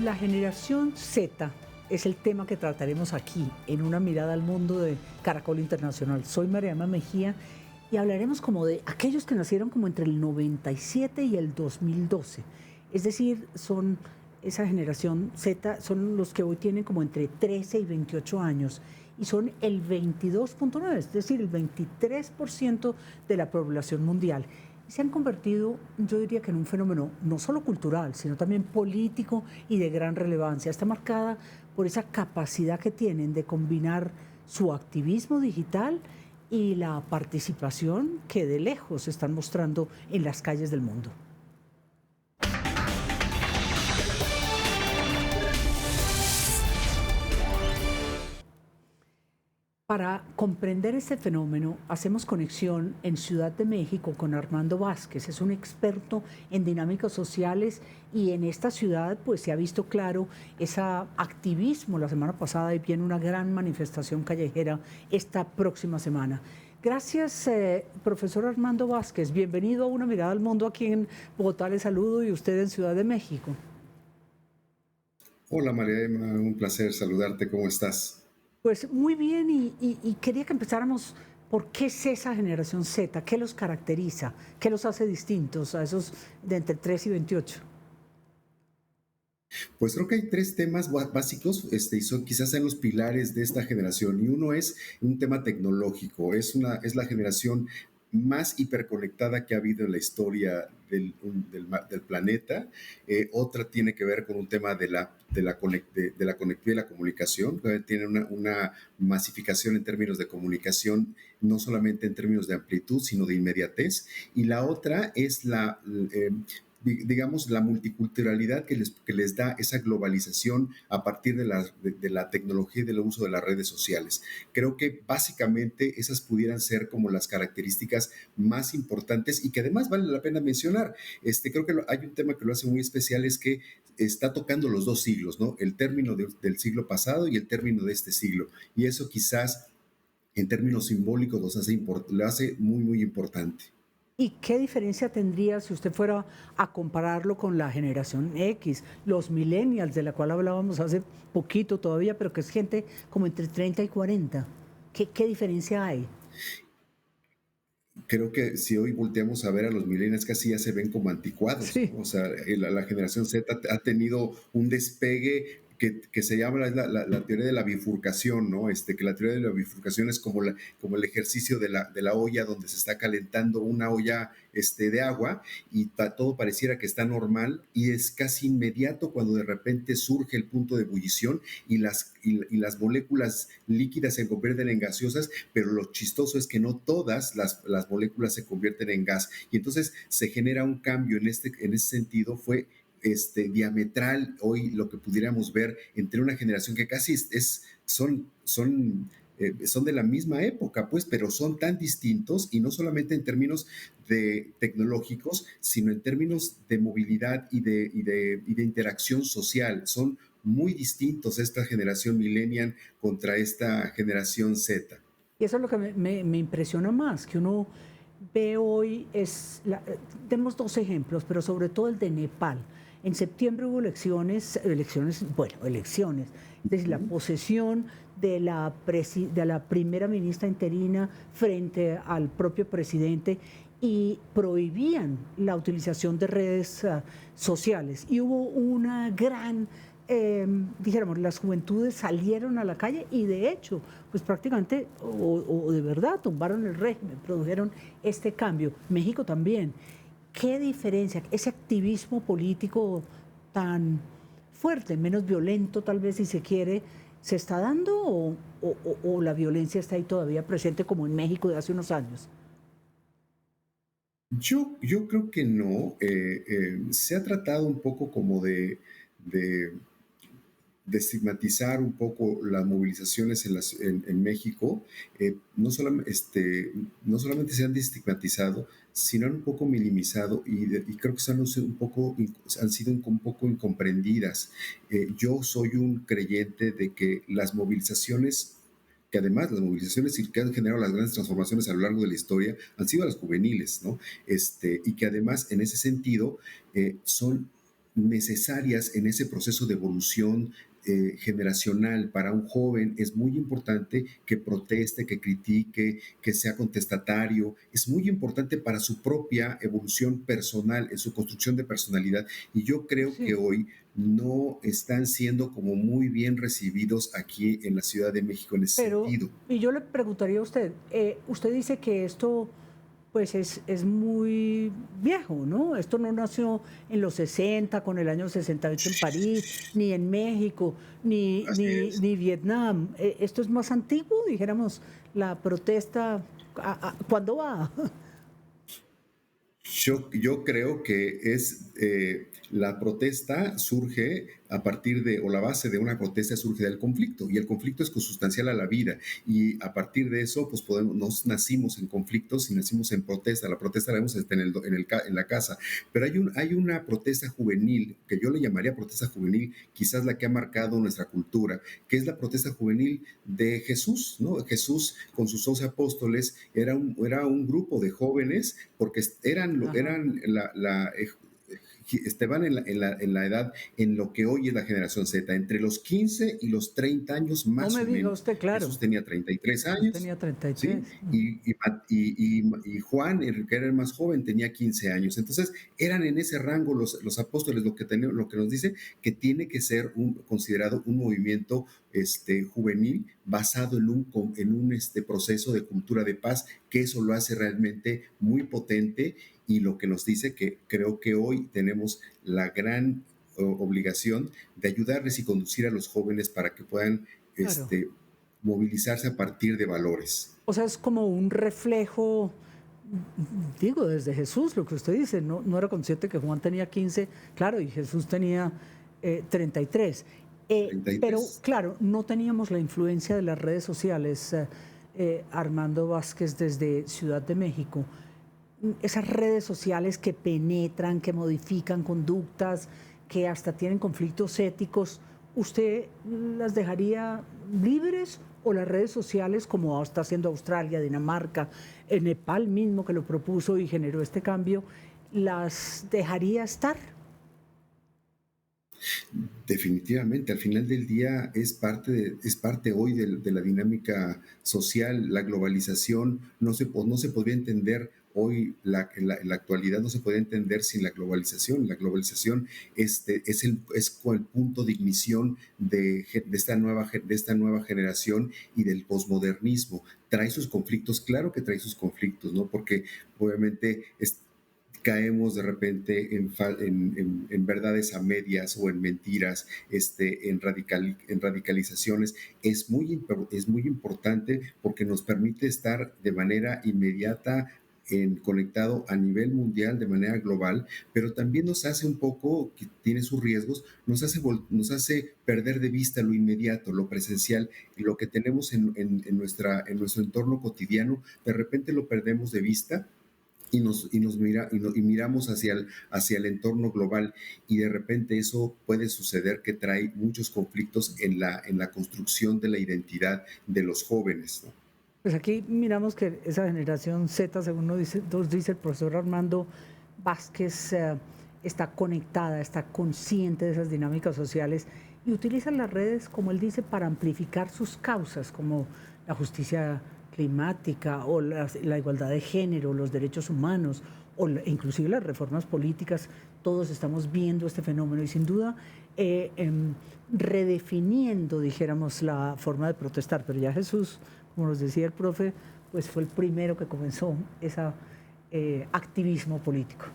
La generación Z es el tema que trataremos aquí en una mirada al mundo de Caracol Internacional. Soy Mariana Mejía y hablaremos como de aquellos que nacieron como entre el 97 y el 2012. Es decir, son esa generación Z, son los que hoy tienen como entre 13 y 28 años y son el 22,9, es decir, el 23% de la población mundial. Y se han convertido, yo diría que en un fenómeno no solo cultural, sino también político y de gran relevancia. Está marcada por esa capacidad que tienen de combinar su activismo digital y la participación que de lejos están mostrando en las calles del mundo. Para comprender este fenómeno, hacemos conexión en Ciudad de México con Armando Vázquez. Es un experto en dinámicas sociales y en esta ciudad pues se ha visto claro ese activismo. La semana pasada y viene una gran manifestación callejera esta próxima semana. Gracias, profesor Armando Vázquez. Bienvenido a Una Mirada al Mundo aquí en Bogotá. Le saludo y usted en Ciudad de México. Hola María Emma, un placer saludarte, ¿cómo estás? Pues muy bien, y quería que empezáramos por qué es esa generación Z, qué los caracteriza, qué los hace distintos a esos de entre 3 y 28. Pues creo que hay tres temas básicos, y son quizás sean los pilares de esta generación. Y uno es un tema tecnológico, es la generación más hiperconectada que ha habido en la historia del planeta. Otra tiene que ver con un tema de la conectividad y la comunicación. Tiene una masificación en términos de comunicación, no solamente en términos de amplitud, sino de inmediatez. Y la otra es digamos, la multiculturalidad que les da esa globalización a partir de la tecnología y del uso de las redes sociales. Creo que básicamente esas pudieran ser como las características más importantes y que además vale la pena mencionar. Creo que hay un tema que lo hace muy especial, es que está tocando los dos siglos, ¿no? El término del siglo pasado y el término de este siglo. Y eso quizás en términos simbólicos lo hace muy, muy importante. ¿Y qué diferencia tendría si usted fuera a compararlo con la generación X, los millennials, de la cual hablábamos hace poquito todavía, pero que es gente como entre 30 y 40? ¿Qué diferencia hay? Creo que si hoy volteamos a ver a los millennials, casi ya se ven como anticuados, Sí. ¿no? O sea, la generación Z ha tenido un despegue que se llama la teoría de la bifurcación, ¿no? Que la teoría de la bifurcación es como el ejercicio de la olla donde se está calentando una olla de agua y todo pareciera que está normal y es casi inmediato cuando de repente surge el punto de ebullición y las moléculas líquidas se convierten en gaseosas, pero lo chistoso es que no todas las moléculas se convierten en gas. Y entonces se genera un cambio en ese sentido. Fue diametral hoy lo que pudiéramos ver entre una generación que casi son de la misma época, pues, pero son tan distintos y no solamente en términos de tecnológicos, sino en términos de movilidad y de interacción social. Son muy distintos esta generación millennial contra esta generación Z. Y eso es lo que me impresiona más, que uno ve hoy, demos dos ejemplos, pero sobre todo el de Nepal. En septiembre hubo elecciones, es decir, la posesión de la primera ministra interina frente al propio presidente y prohibían la utilización de redes sociales. Y hubo una gran dijéramos, las juventudes salieron a la calle y de hecho, pues prácticamente, o de verdad, tumbaron el régimen, produjeron este cambio. México también. ¿Qué diferencia? Ese activismo político tan fuerte, menos violento tal vez si se quiere, ¿se está dando o la violencia está ahí todavía presente como en México de hace unos años? Yo creo que no. Se ha tratado un poco como de de estigmatizar un poco las movilizaciones en México. No solamente se han estigmatizado, sino han un poco minimizado y creo que han sido un poco incomprendidas. Yo soy un creyente de que las movilizaciones, que además las movilizaciones que han generado las grandes transformaciones a lo largo de la historia han sido las juveniles, ¿no? Y que además en ese sentido son necesarias en ese proceso de evolución generacional. Para un joven es muy importante que proteste, que critique, que sea contestatario. Es muy importante para su propia evolución personal, en su construcción de personalidad. Y yo creo que Sí. hoy no están siendo como muy bien recibidos aquí en la Ciudad de México en ese Pero, sentido. y yo le preguntaría a usted, usted dice que esto pues es muy viejo, ¿no? Esto no nació en los 60 con el año 68 en París, ni en México, Así es. ni Vietnam. Esto es más antiguo, dijéramos, la protesta, ¿cuándo va? Yo creo que es la protesta surge a partir de, o la base de una protesta surge del conflicto, y el conflicto es consustancial a la vida, y a partir de eso, pues podemos, nos nacimos en conflictos y nacimos en protesta. La protesta la vemos en la casa, pero hay una protesta juvenil, que yo le llamaría protesta juvenil, quizás la que ha marcado nuestra cultura, que es la protesta juvenil de Jesús, ¿no? Jesús con sus 11 apóstoles era un grupo de jóvenes, porque Ajá. eran estaban en la edad en lo que hoy es la generación Z, entre los 15 y los 30 años No más me o diga menos. usted, claro. Jesús tenía 33 Jesús años, tenía 33. ¿sí? Ujú. Y Juan, el que era el más joven, tenía 15 años. Entonces, eran en ese rango los apóstoles, lo que nos dice que tiene que ser considerado un movimiento juvenil basado en un proceso de cultura de paz, que eso lo hace realmente muy potente, y lo que nos dice que creo que hoy tenemos la gran obligación de ayudarles y conducir a los jóvenes para que puedan Claro. movilizarse a partir de valores. O sea, es como un reflejo, digo, desde Jesús, lo que usted dice, no era consciente que Juan tenía 15, claro, y Jesús tenía 33. Pero 33. claro, no teníamos la influencia de las redes sociales. Armando Vázquez desde Ciudad de México, esas redes sociales que penetran, que modifican conductas, que hasta tienen conflictos éticos, ¿usted las dejaría libres o las redes sociales, como está haciendo Australia, Dinamarca, Nepal mismo que lo propuso y generó este cambio, las dejaría estar? Definitivamente, al final del día es parte hoy de la dinámica social. La globalización no se podría entender hoy, en la actualidad no se puede entender sin la globalización. La globalización es el punto de ignición de esta nueva generación y del posmodernismo. Trae sus conflictos, claro que trae sus conflictos, ¿no? Porque obviamente caemos de repente en verdades a medias o en mentiras, en radicalizaciones. Es muy importante porque nos permite estar de manera inmediata conectado a nivel mundial, de manera global, pero también nos hace un poco, que tiene sus riesgos, nos hace perder de vista lo inmediato, lo presencial, y lo que tenemos en nuestro entorno cotidiano, de repente lo perdemos de vista, y miramos hacia el entorno global, y de repente eso puede suceder, que trae muchos conflictos en la construcción de la identidad de los jóvenes, ¿no? Pues aquí miramos que esa generación Z, según nos dice el profesor Armando Vázquez, está conectada, está consciente de esas dinámicas sociales y utiliza las redes, como él dice, para amplificar sus causas, como la justicia climática o la igualdad de género, los derechos humanos o inclusive las reformas políticas. Todos estamos viendo este fenómeno y sin duda redefiniendo, dijéramos, la forma de protestar. Pero ya Jesús, como nos decía el profe, pues fue el primero que comenzó ese activismo político.